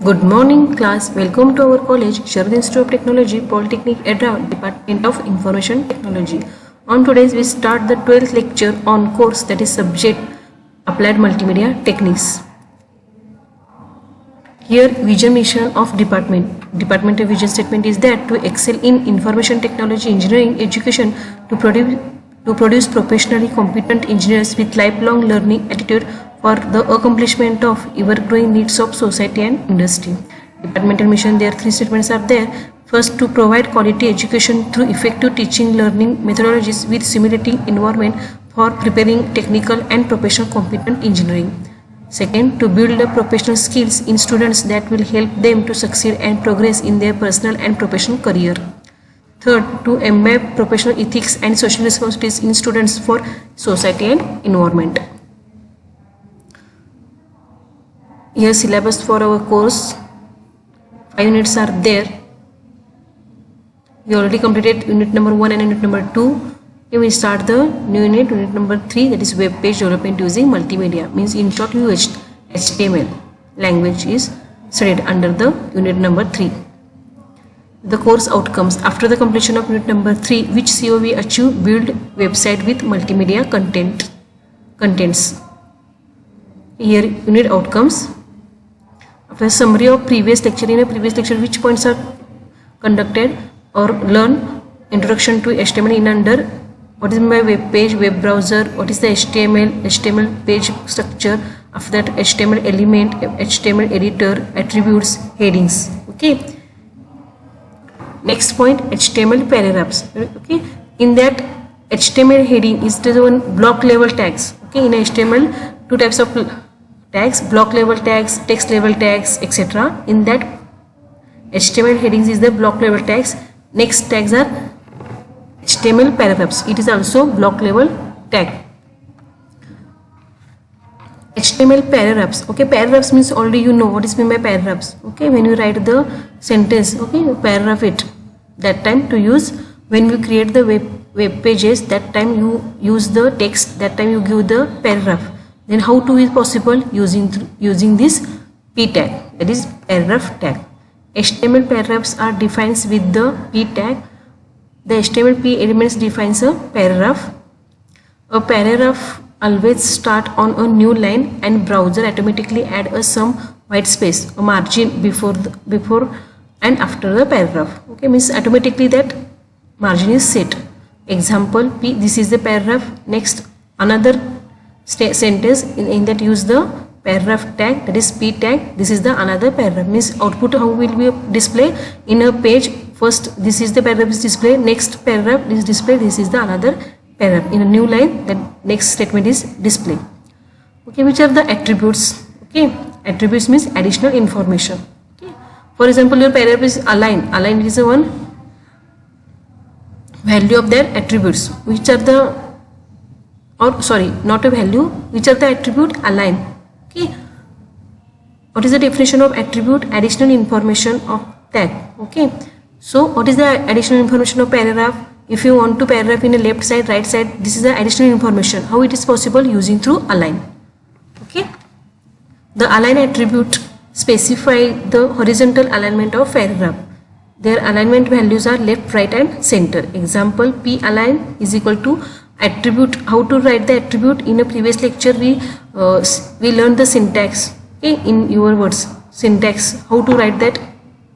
Good morning class, welcome to our college, Sharad Institute of Technology, Polytechnic Edra, Department of Information Technology. On today's we start the 12th lecture on course that is subject Applied Multimedia Techniques. Here vision mission of departmental vision statement is that to excel in information technology engineering education to produce professionally competent engineers with lifelong learning attitude for the accomplishment of ever-growing needs of society and industry. Departmental mission, there are three statements are there. First, to provide quality education through effective teaching learning methodologies with simulating environment for preparing technical and professional competent engineering. Second, to build the professional skills in students that will help them to succeed and progress in their personal and professional career. Third, to embed professional ethics and social responsibilities in students for society and environment. Here syllabus for our course, 5 units are there. We already completed unit number 1 and unit number 2. Here we start the new unit number 3, that is web page development using multimedia. Means in short HTML language is studied under the unit number 3. The course outcomes after the completion of unit number 3, which CO we achieve? Build website with multimedia contents. Here unit outcomes. After summary of previous lecture, in a previous lecture which points are conducted or learn introduction to HTML in under what is my web page, web browser, what is the HTML page structure, after that HTML element, HTML editor, attributes, headings. Okay. Next point, HTML paragraphs. Okay. In that HTML heading is the one block level tags. Okay. In HTML, two types of tags, block level tags, text level tags, etc. In that HTML headings is the block level tags. Next tags are HTML paragraphs. It is also block level tag. HTML paragraphs. Okay, paragraphs means already you know what is meant by paragraphs. Okay, when you write the sentence, okay, paragraph it. That time to use when you create the web pages. That time you use the text. That time you give the paragraph. Then how to is possible? Using this p tag, that is paragraph tag. HTML paragraphs are defined with the p tag. The HTML p elements defines a paragraph. A paragraph always start on a new line and browser automatically add a some white space, a margin before and after the paragraph. Okay, means automatically that margin is set. Example p, this is the paragraph. Next another sentence in that use the paragraph tag, that is p tag. This is the another paragraph. Means output how will be display in a page. First this is the paragraph is display, next paragraph is display, this is the another paragraph. In a new line that next statement is display. Okay, which are the attributes? Okay, attributes means additional information. Okay, for example your paragraph is align is a one value of their attributes, which are the not a value, which are the attribute? Align. Okay, what is the definition of attribute? Additional information of tag. Okay, so what is the additional information of paragraph? If you want to paragraph in a left side, right side, this is the additional information. How it is possible? Using through align. Okay, the align attribute specify the horizontal alignment of paragraph. Their alignment values are left, right and center. Example, p align is equal to attribute. How to write the attribute? In a previous lecture we learned the syntax. Okay, in your words, syntax, how to write that?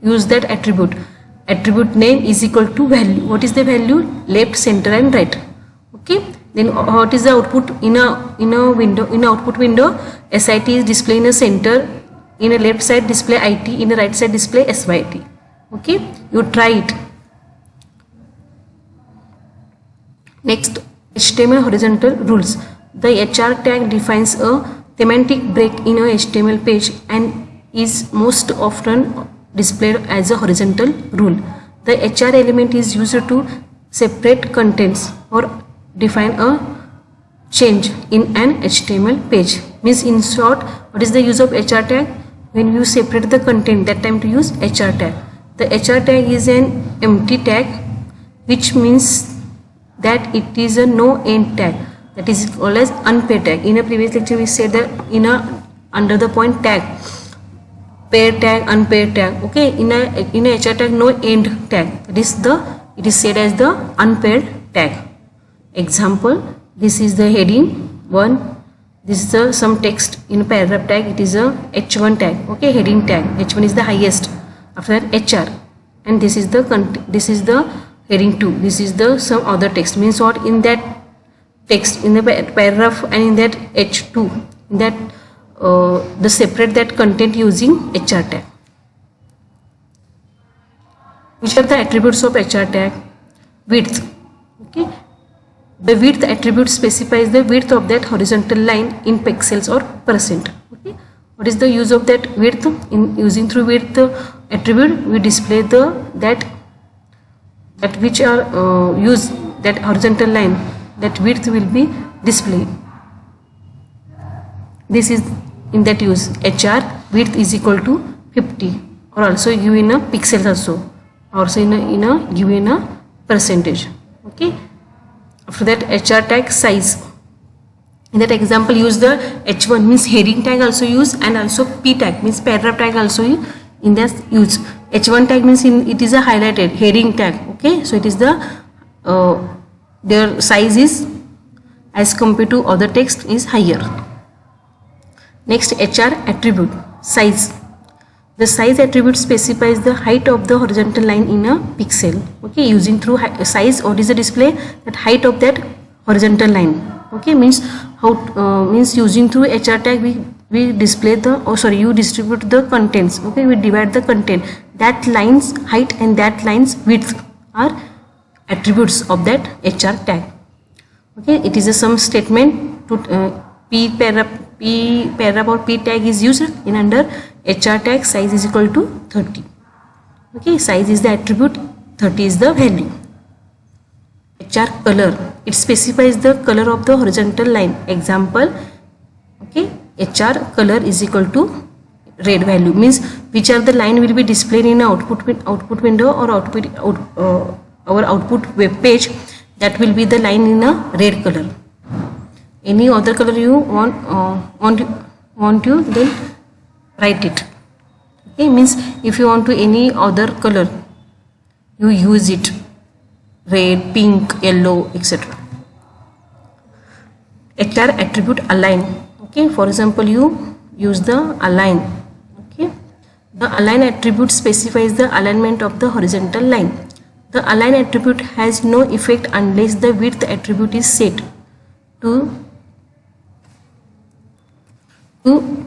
Use that attribute. Attribute name is equal to value. What is the value? Left, center and right. Okay, then what is the output? In a window, in output window, SIT is display in a center, in a left side display IT, in a right side display SYT. Okay, you try it. Next, HTML horizontal rules. The HR tag defines a thematic break in a HTML page and is most often displayed as a horizontal rule. The HR element is used to separate contents or define a change in an HTML page. Means in short, what is the use of HR tag? When you separate the content, that time to use HR tag. The HR tag is an empty tag, which means that it is a no end tag, that is called as unpaired tag. In a previous lecture we said that under the point tag pair tag, unpaired tag. Okay, in a HR tag no end tag, that is it is said as the unpaired tag. Example, this is the heading 1, this is the some text in paragraph tag, it is a H1 tag. Okay, heading tag, H1 is the highest, after that HR, and this is the heading 2, this is the some other text, means what, in that text in the paragraph and in that H2, in that the separate that content using HR tag. Which are the attributes of HR tag? Width. Okay, the width attribute specifies the width of that horizontal line in pixels or percent. Okay, what is the use of that width? In using through width attribute, we display that which are use that horizontal line, that width will be displayed. This is in that use HR width is equal to 50, or also given a pixels, also in a given a percentage. Okay, after that HR tag size, in that example use the H1 means heading tag also use, and also P tag means paragraph tag also in that use. H1 tag means it is a highlighted heading tag. Okay, so it is the their size is as compared to other text is higher. Next, HR attribute size. The size attribute specifies the height of the horizontal line in a pixel. Okay, using through size, what is the display? That height of that horizontal line. Okay, means how means using through HR tag we display the, you distribute the contents. Okay, we divide the content. That line's height and that line's width are attributes of that HR tag. Okay, it is a sum statement to P paragraph or P tag is used in under HR tag. Size is equal to 30. Okay, size is the attribute, 30 is the value. HR color, it specifies the color of the horizontal line. Example, okay, HR color is equal to red value, means which are the line will be displayed in output window or our output web page, that will be the line in a red color. Any other color you want you then write it. Okay, means if you want to any other color, you use it, red, pink, yellow, etc. HR attribute align. Okay, for example you use the align. Okay, the align attribute specifies the alignment of the horizontal line. The align attribute has no effect unless the width attribute is set to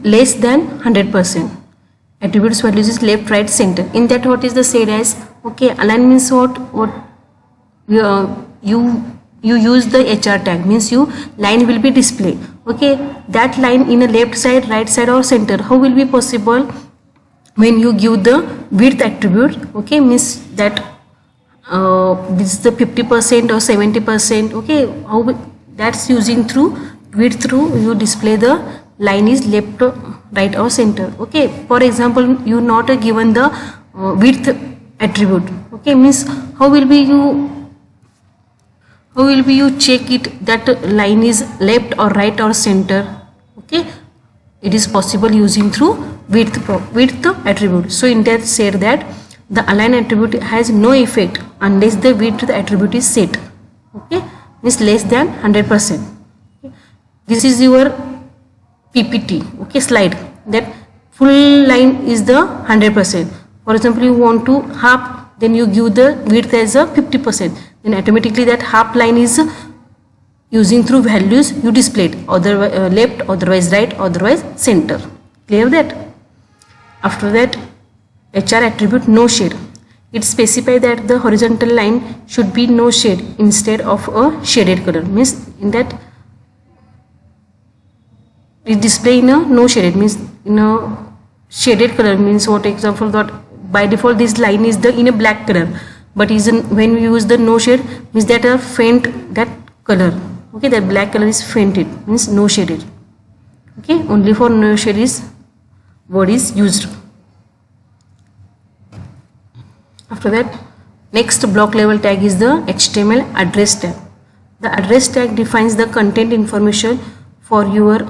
less than 100%. Attributes values is left, right, center. In that, what is the said as? Okay, align means what you use the HR tag, means you line will be displayed. Okay, that line in a left side, right side, or center. How will be possible when you give the width attribute? Okay, means that this is the 50% or 70%. Okay, how that's using through width, through you display the line is left, right, or center. Okay, for example you not given the width attribute. Okay, means how will be you check it that line is left or right or center? Okay, it is possible using through width attribute. So in that said that the align attribute has no effect unless the width attribute is set. Okay, means less than 100%. Okay. This is your PPT. Okay, slide, that full line is the 100%. For example you want to half, then you give the width as a 50%, then automatically that half line is using through values you displayed, otherwise left, otherwise right, otherwise center. Clear that? After that, HR attribute no shade. It specifies that the horizontal line should be no shade instead of a shaded color, means in that it display in a no shaded, means in a shaded color, means what example that by default this line is the in a black color, but is when we use the no shade, means that a faint that color. Okay, that black color is fainted, means no shaded. Okay, only for no shade is word is used. After that, next block level tag is the HTML address tag. The address tag defines the content information for your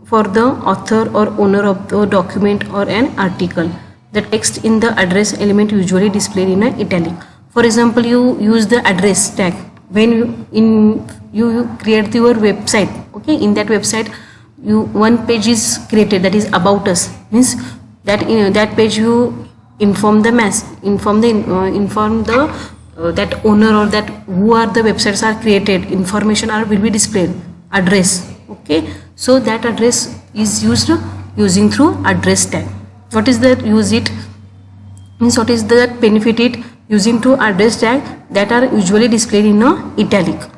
for the author or owner of the document or an article. The text in the address element usually displayed in a italic. For example, you use the address tag when you create your website. Okay, in that website, one page is created, that is about us, means that in that page you inform the that owner or that who are the websites are created, information will be displayed, address. Okay, so that address is used using through address tag. What is that use it, means what is that benefit it using to address tag that are usually displayed in a italic.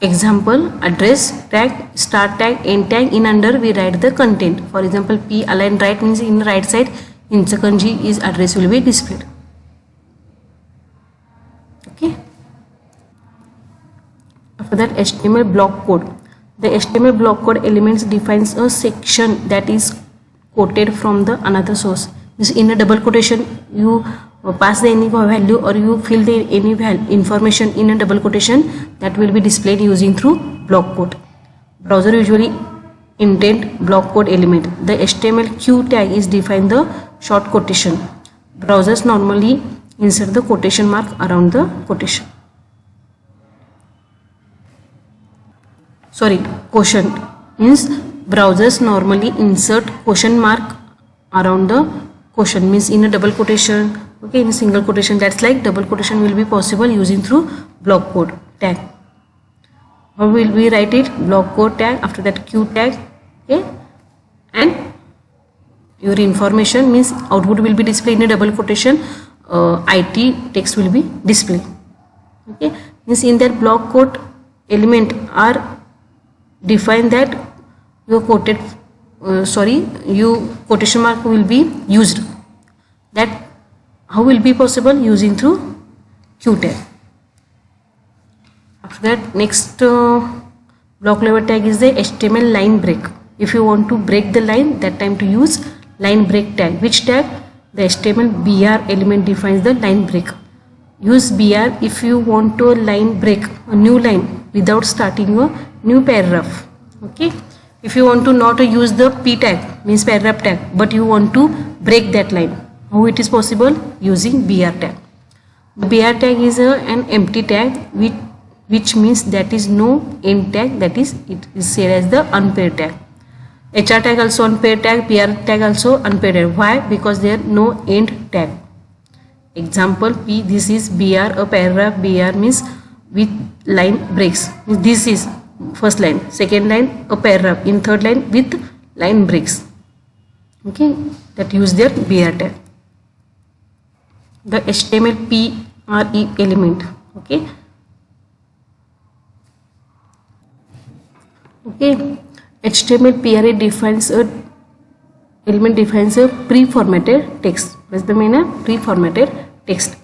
Example, address tag, start tag, end tag, in under we write the content. For example, P align right means in right side, in second G is address will be displayed. Okay. After that, HTML block code. The HTML block code elements defines a section that is quoted from the another source. Means in a double quotation you pass the any value or you fill the any information in a double quotation, that will be displayed using through block code. Browser usually indent block code element. The HTML Q tag is defined the short quotation. Browsers normally insert the quotation mark around the quotation. Quotient means browsers normally insert quotient mark around the quotient, means in a double quotation, okay, in a single quotation, that's like double quotation will be possible using through block code tag. How will we write it? Block code tag, after that Q tag, okay, and your information means output will be displayed in a double quotation, IT text will be displayed. Okay, means in that block code element are define that your quoted quotation mark will be used. That how will be possible? Using through Q tag. After that, next block level tag is the HTML line break. If you want to break the line, that time to use line break tag. Which tag? The HTML BR element defines the line break. Use BR if you want to line break a new line without starting a new paragraph. Okay, if you want to not use the P tag, means paragraph tag, but you want to break that line, how it is possible? Using BR tag. BR tag is an empty tag which means that is no end tag, that is it is said as the unpaired tag. HR tag also unpaired tag, PR tag also unpaired tag. Why? Because there no end tag. Example P, this is BR, a paragraph. BR means with line breaks. This is first line, second line a paragraph, in third line with line breaks. Okay, that use their BR tag. The HTML PRE element. Okay. Okay, HTML PRE defines a pre-formatted text. What's the meaning of pre-formatted text?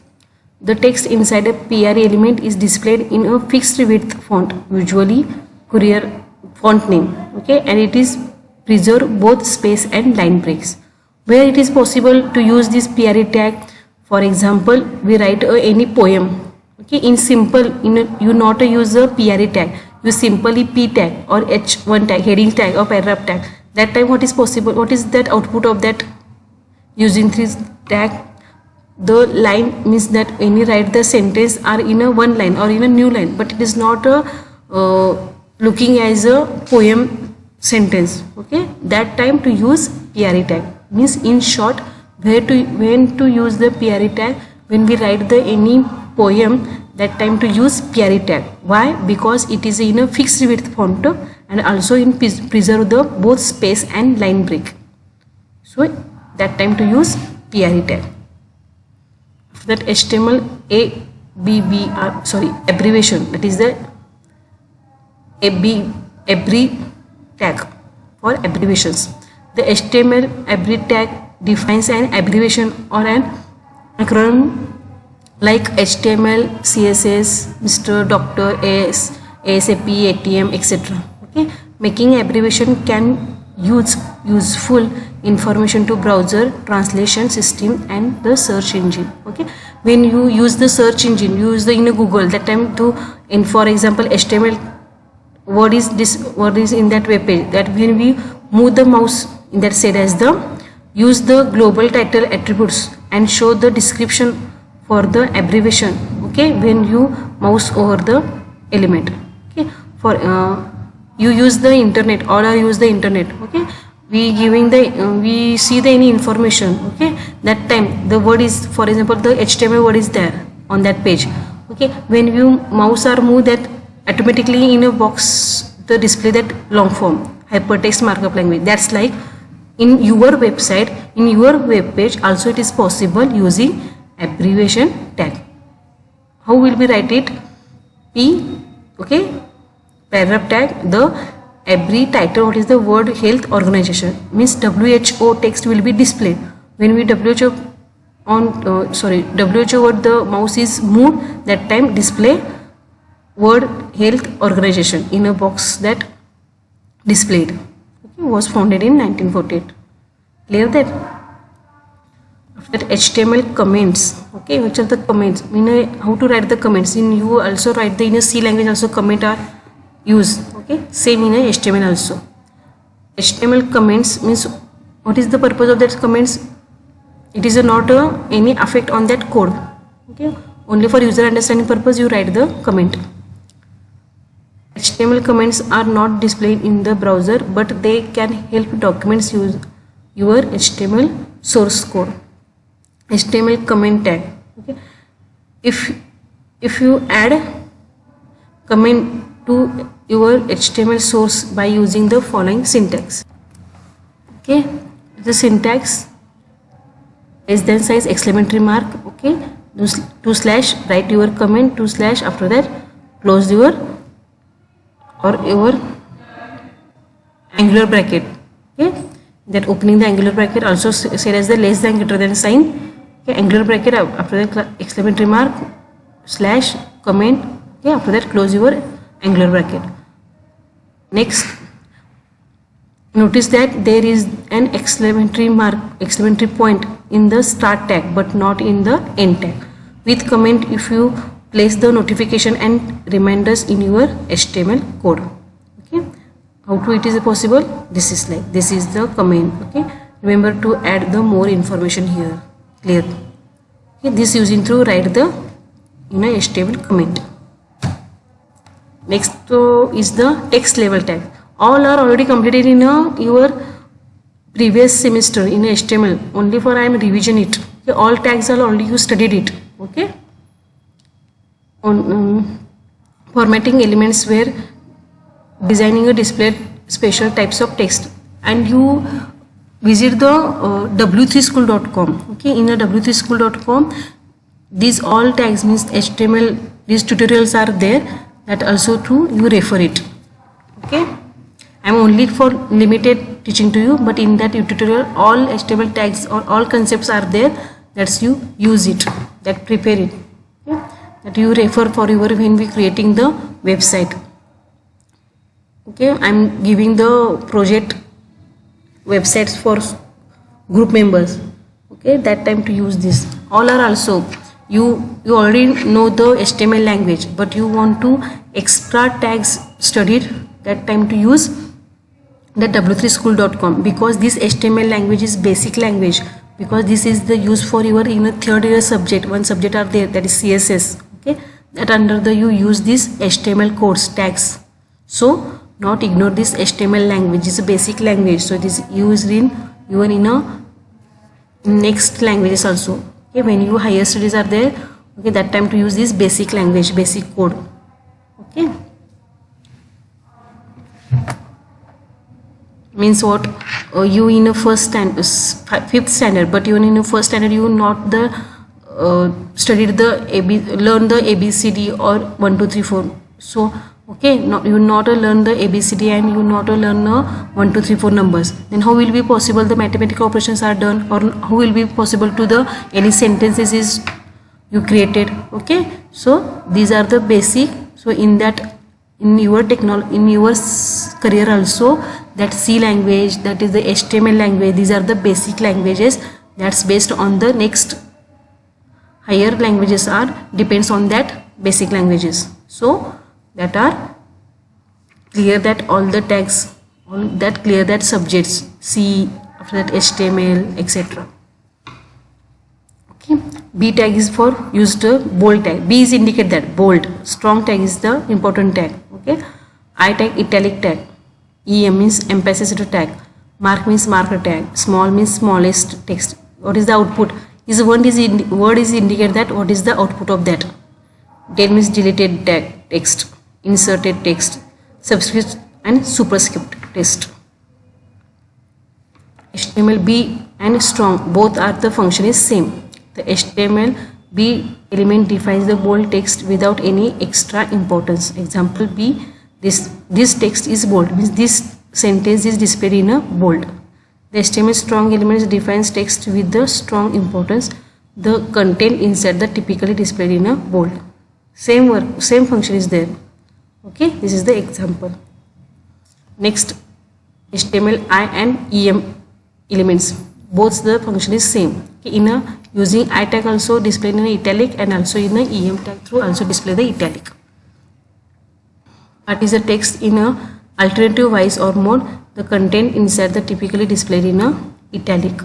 The text inside a PRE element is displayed in a fixed width font, usually Courier font name. Okay, and it is preserve both space and line breaks. Where it is possible to use this PRE tag? For example, we write any poem. Okay, in simple, you not use a PRE tag. You simply P tag or H1 tag, heading tag or paragraph tag. That time what is possible? What is that output of that using this tag? The line means that when you write the sentence are in a one line or in a new line, but it is not a looking as a poem sentence. Okay, that time to use PRE tag, means in short when to use the PRE tag? When we write the any poem, that time to use PRE tag. Why? Because it is in a fixed width font and also in preserve the both space and line break. So that time to use PRE tag. That HTML abbreviation, that is the abbrev tag for abbreviations. The HTML abbrev tag defines an abbreviation or an acronym like HTML, CSS, Mr. Dr. AS, ASAP, ATM, etc. Okay, making abbreviation can useful information to browser, translation system and the search engine. Okay, when you use the search engine, you use the in a Google, that time to, in for example HTML, what is this, what is in that web page, that when we move the mouse in that said as the use the global title attributes and show the description for the abbreviation. Okay, when you mouse over the element. Okay, for you use the internet, or I use the internet. Okay, we giving the we see the any information. Okay, that time the word is, for example the HTML word is there on that page. Okay, when you mouse or move, that automatically in a box the display that long form hypertext markup language. That's like in your website, in your web page also it is possible using abbreviation tag. How will we write it? P, okay, paragraph tag, the every title, what is the word health organization, means WHO text will be displayed. When we WHO on WHO word the mouse is moved, that time display word health organization in a box that displayed. Okay, was founded in 1948. Clear that? After HTML comments. Okay, which are the comments? How to write the comments? In you also write the in a C language also comment are used. Okay, same in a HTML also. HTML comments means what is the purpose of that comments? It is not any effect on that code. Okay, only for user understanding purpose you write the comment. HTML comments are not displayed in the browser, but they can help documents use your HTML source code. HTML comment tag. Okay, if you add comment to your HTML source by using the following syntax. Okay, the syntax is then size exclamatory mark. Okay, two slash, write your comment, two slash, after that close your or your angular bracket. Okay, that opening the angular bracket also said as the less than greater than sign. Okay, angular bracket, after that exclamatory mark, slash, comment. Okay, after that close your angular bracket. Next, notice that there is an exclamatory mark, exclamatory point in the start tag but not in the end tag. With comment, if you place the notification and reminders in your HTML code. Okay, how to it is possible? This is like, this is the comment. Okay, remember to add the more information here. Clear? Okay, this using through write the in a HTML comment. Next is the text level tag. All are already completed in your previous semester in HTML. Only for I am revision it. Okay, all tags are already you studied it. Okay. On formatting elements where designing a display special types of text, and you visit the w3school.com. okay, in a w3school.com these all tags means HTML, these tutorials are there, that also too you refer it. Okay, I am only for limited teaching to you, but in that tutorial all HTML tags or all concepts are there, that's you use it, that prepare it. Okay, that you refer for your when we creating the website. Okay, I am giving the project websites for group members. Okay, that time to use this. All are also you already know the HTML language, but you want to extra tags studied, that time to use the w3school.com, because this HTML language is basic language, because this is the use for your in a third year subject, one subject are there, that is CSS. Okay, that under the you use this HTML codes tags. So not ignore this HTML language, is a basic language, so it is used in even in a next languages also. Okay, when you higher studies are there, okay, that time to use this basic language, basic code. Okay, means what, you in a fifth standard, but even in a first standard you not the studied the learn the ABCD or 1 2 3 4. So okay, you not learn the ABCD and you not learn 1 2 3 4 numbers, then how will be possible the mathematical operations are done, or how will be possible to the any sentences is you created. Okay, so these are the basic. So in that, in your technology, in your career also, that C language, that is the HTML language, these are the basic languages. That's based on the next higher languages are depends on that basic languages. So that are clear that all the tags, all that clear that subjects C, after that HTML, etc. Okay. B tag is for used bold tag. B is indicate that bold. Strong tag is the important tag. Okay. I tag italic tag. EM means emphasis tag. Mark means marker tag. Small means smallest text. What is the output? Is word is indicate that what is the output of that. Del means deleted tag text, inserted text, subscript and superscript text. HTML B and strong both are the function is same. The HTML B element defines the bold text without any extra importance. Example B, this text is bold, means this sentence is displayed in a bold. The HTML strong elements defines text with the strong importance. The content inside the typically displayed in a bold. Same function is there. Okay, this is the example. Next, HTML I and EM elements, both the function is same. Okay, in a using I tag also display in a italic and also in a EM tag through also display the italic. What is the text in a alternative wise or mode? The content inside the typically displayed in a italic.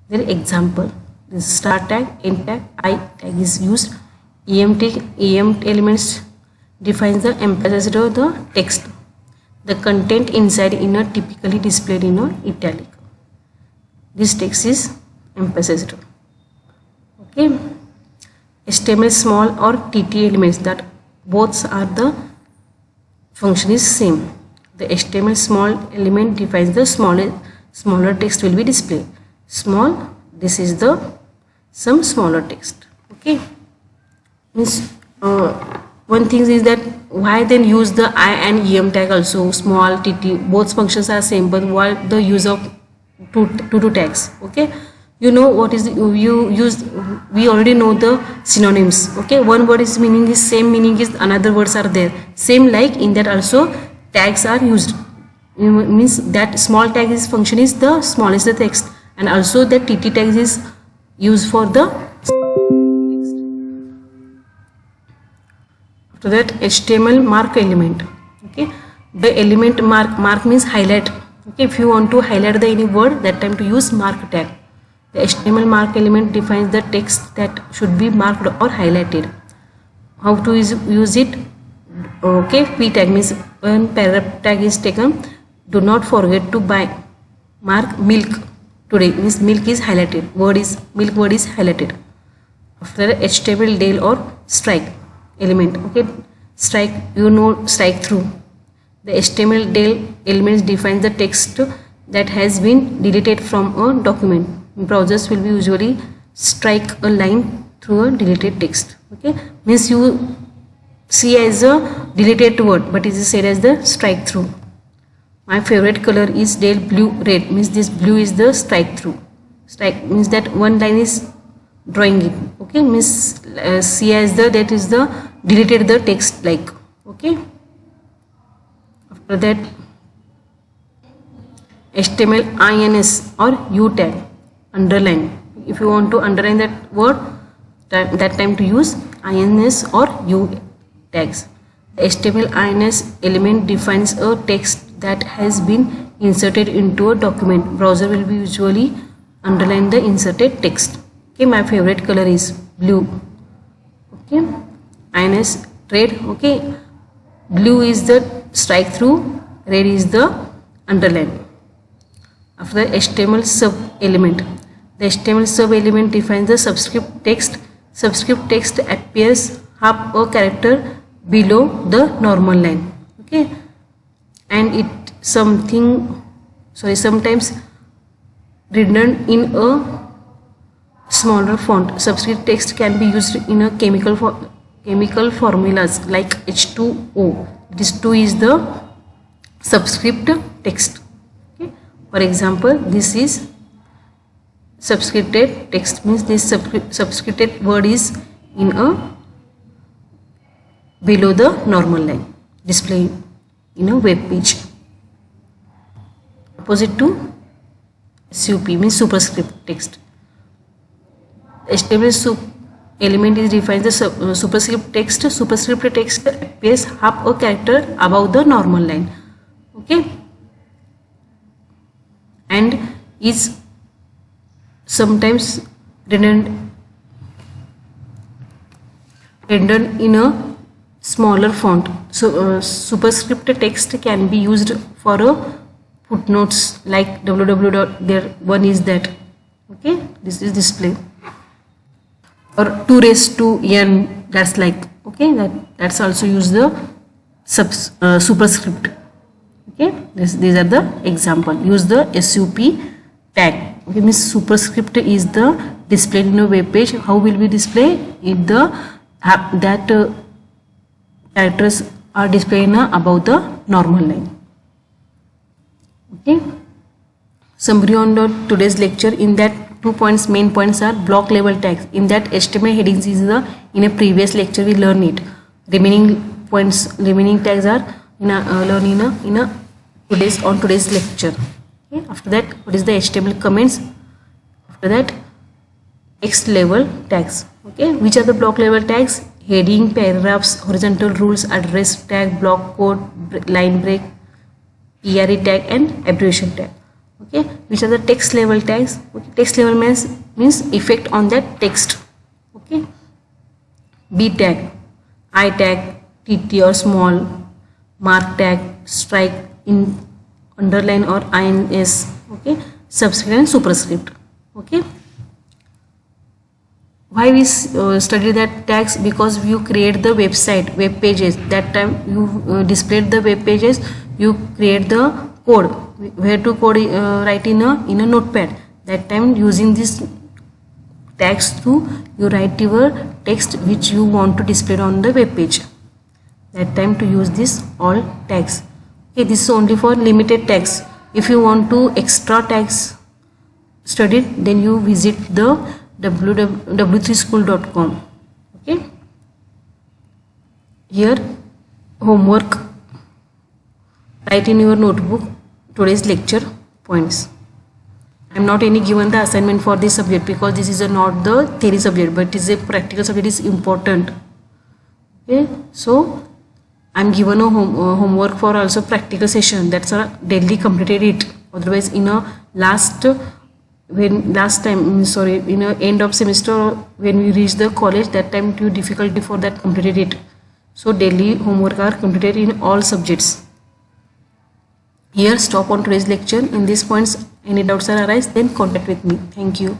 Their example, this start tag, end tag, I tag is used. EM elements defines the emphasis of the text. The content inside in a typically displayed in a italic. This text is emphasized. Okay. HTML small or TT elements, that both are the function is same. The HTML small element defines the smaller text will be displayed. Small, this is the some smaller text. Okay. Means one thing is that why then use the I and EM tag also, small, TT, both functions are same, but why the use of two tags? Okay. You know what is you use, we already know the synonyms. Okay, one word is meaning is same meaning is another words are there, same like in that also tags are used. Means that small tag is function is the smallest the text, and also that TT tag is used for the text. After that, HTML mark element. Okay, the element mark means highlight. Okay, if you want to highlight the any word, that time to use mark tag. The HTML mark element defines the text that should be marked or highlighted. How to use it? Okay, P tag means when paragraph tag is taken, do not forget to mark milk today, means milk is highlighted, milk word is highlighted. After HTML del or strike element, okay, strike, you know, strike through. The HTML del elements defines the text that has been deleted from a document. Browsers will be usually strike a line through a deleted text. Okay, means you see as a deleted word, but it is said as the strike through. My favorite color is del blue red, means this blue is the strike through. Strike means that one line is drawing it. Okay, means see as the that is the deleted the text like. Okay, after that HTML INS or U tag, underline. If you want to underline that word, that time to use INS or U tags. HTML INS element defines a text that has been inserted into a document. Browser will be usually underline the inserted text. Okay, my favorite color is blue. Okay, INS red. Okay, blue is the strike through, red is the underline. After HTML sub element, the HTML sub element defines the subscript text. Subscript text appears half a character below the normal line. Okay, and it sometimes written in a smaller font. Subscript text can be used in a chemical formulas like H2O. This 2 is the subscript text. Okay. For example, this is subscripted text, means this subscripted word is in a below the normal line, display in a web page. opposite to SUP means superscript text. HTML element is defines the superscript text. Superscript text appears half a character above the normal line, okay, and is sometimes rendered in a smaller font. So superscript text can be used for a footnotes like www. There one is that, okay, this is display, or 2 raised to n, that's like, okay, that's also use the superscript, okay. These are the example. Use the SUP tag, okay, means superscript is the displayed in a web page. How will we display it? That characters are displayed above the normal line, okay. Summary on today's lecture. In that 2 points, main points are block level tags. In that HTML headings is in a previous lecture we learn it. Remaining tags are learn in today's lecture. Okay. After that, what is the HTML comments? After that, text level tags. Okay, which are the block level tags? Heading, paragraphs, horizontal rules, address tag, block code, line break, PRE tag, and abbreviation tag. Okay, which are the text level tags? Okay. Text level means effect on that text. Okay, B tag, I tag, TT or small, mark tag, strike, in underline or INS. Okay, subscript and superscript. Okay. Why we study that tags? Because you create the website, web pages. That time you displayed the web pages. You create the code. Where to code write in a notepad. That time using this tags through you write your text which you want to display on the web page. That time to use this all tags. Okay, this is only for limited tags. If you want to extra tags studied, then you visit the w3school.com. okay. Here homework, write in your notebook today's lecture points. I am not any given the assignment for this subject because this is not the theory subject, but it is a practical subject, is important. Okay, so I am given a homework for also practical session. That's a daily completed it. Otherwise in a in a end of semester when we reach the college, that time too difficulty for that completed it. So daily homework are completed in all subjects. Here stop on today's lecture. In these points any doubts are arise, then contact with me. Thank you.